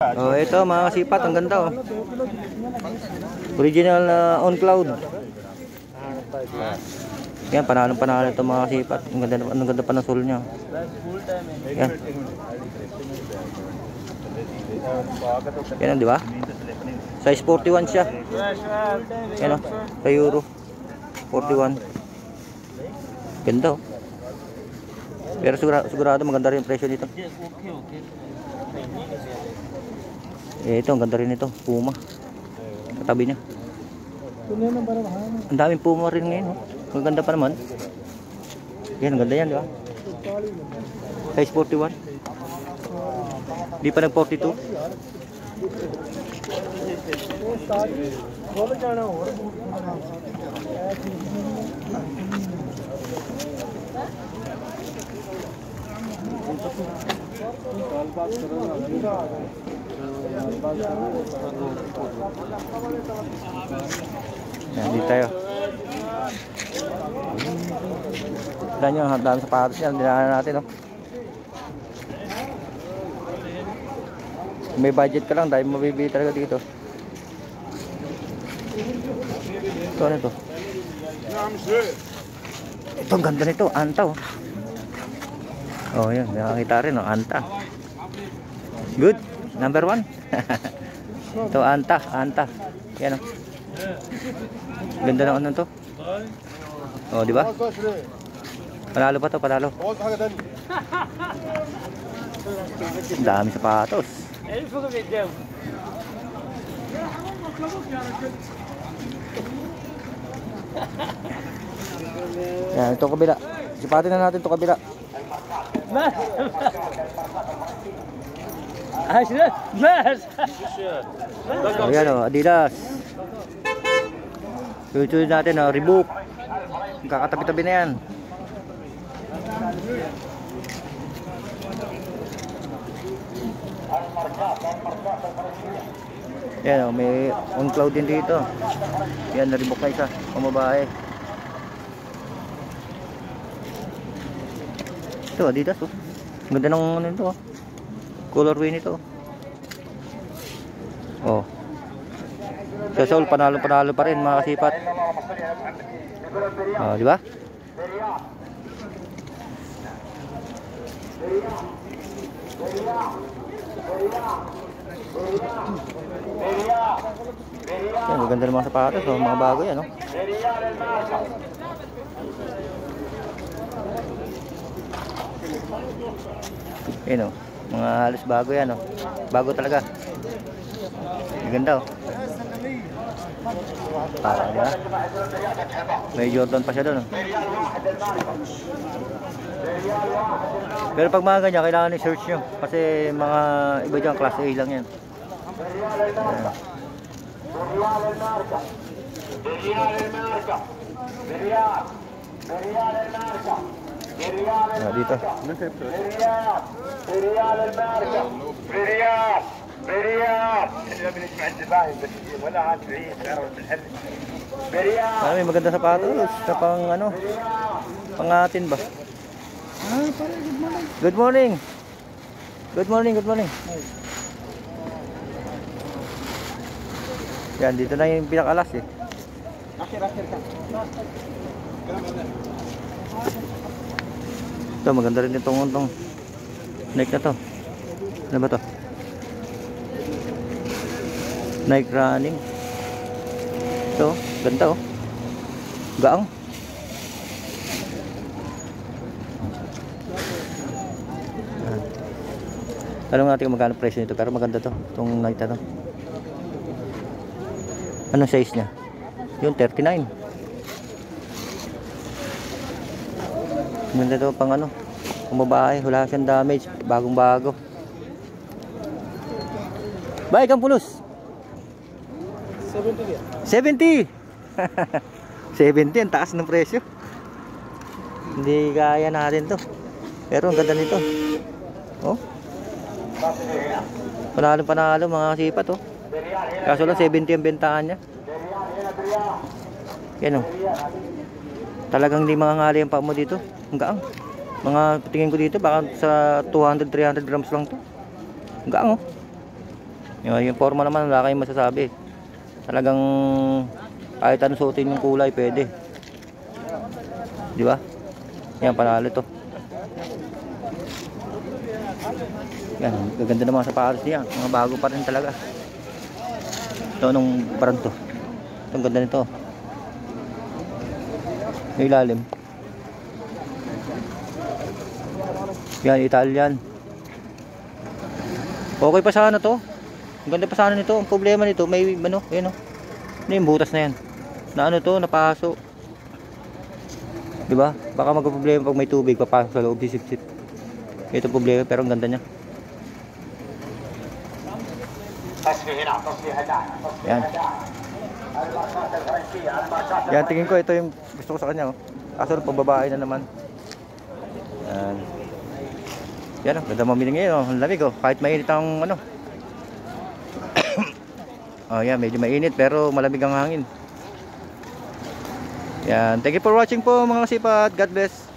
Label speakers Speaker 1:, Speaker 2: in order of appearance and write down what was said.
Speaker 1: Oh, ito mga kasipat, ang ganda oh. Original na on cloud. Yan, panalo ito mga kasipat. Ang ganda pa ng sole niya. Yan. Yan, di ba? Size 41 siya. Yan oh, sa euro. 41. Ganda oh. Pero sigurado maganda rin yung presyo dito. Ito, ang ganda rin ito, Puma. Katabi niya. Ang daming Puma rin ngayon, oh. Ang ganda pa naman. Yan, ang ganda yan, di ba? Size 41. Di pa nag 42. Yan, dito tayo. Tignan nyo, ang dami sapatos yan. Dinaanan natin, oh. May budget ka lang, dahil mabibili talaga dito. Ito, ano ito? Ito, ang ganda nito, Anta, oh. Oh, yan, nakakita rin, oh, Anta. Good, number 1. Ito, Anta. Yan, oh. Ganda ng ano to. Oh, di ba? Panalo pa to, panalo. Ang dami sapatos. Yan, ito kabila. Sipatin na natin ito kabila. Oh, yan o, Adidas. Sulit natin o, Reebok. Kakatabi-tabi na yan. Yan o, may on cloud din dito. Yan, Reebok na isa, pamabae. Ito, Adidas o. Ganda ng ano nito o. Colorway nito. Oh. Sa Seoul panalo pa rin mga kasipat. Oh, di ba? Yan, maganda ng mga sapatos, oh, mga bago yan, oh. Yan, oh. Mga halos bago yan, oh. Bago talaga. Ganda, oh. Parang, di ba? May Jordan pa siya doon, oh. Pero pag mga ganyan, kailangan i-search nyo. Kasi mga iba dyan, class A lang yan. Dito. May maganda sapatos sa pang ano, pangatin ba? Good morning. Good morning. Yan, dito na yung pinakalas eh. Ito, maganda rin itong Nike na to. Ano ba to? Nike running. Ito, ganda oh. Gaang. Tanong natin kung magkano presyo nito, pero maganda to, itong Nike na to. Anong size niya? Yung 39. Ganda to pang ano, kung babae, wala siyang damage, bagong bago. Bye, Kampulos. 70. 70, ang taas ng presyo. Hindi kaya natin to. Pero ang ganda nito. Oh. Panalo mga kasipat, oh. Kaso lang 70 ang bentahan niya. Yan, oh. Talagang hindi mangangali ang paa mo dito. Ang gaang. Mga tingin ko dito baka sa 200-300 grams lang to. Ang gaang, oh. Yung forma naman, wala kayong masasabi. Talagang kahit anong suotin yung kulay, pwede. Di ba? Yan, panalo to. Yan, gaganda ng mga sapatos niya. Mga bago pa rin talaga. Ito, nung parang to. Ito, ganda nito. Yung ilalim. Yan, Italian. Okay pa sana to. Ang ganda pa sana nito. Ang problema nito, may ano, ayan o. Ano yung butas na yan? Na ano to, napaso. Diba? Baka magka-problema pag may tubig, papasok sa loob, sisip-sip. Ito problema, pero ang ganda niya. Yan. Yan, tingin ko ito yung gusto ko sa kanya. Oh. Kaso pambabae na naman. Yan. Yan, ganda mamili ngayon. Oh. Ang lamig oh. Kahit mainit ang ano. Oh, yan, medyo mainit pero malamig ang hangin. Yan, thank you for watching po mga kasipat. God bless.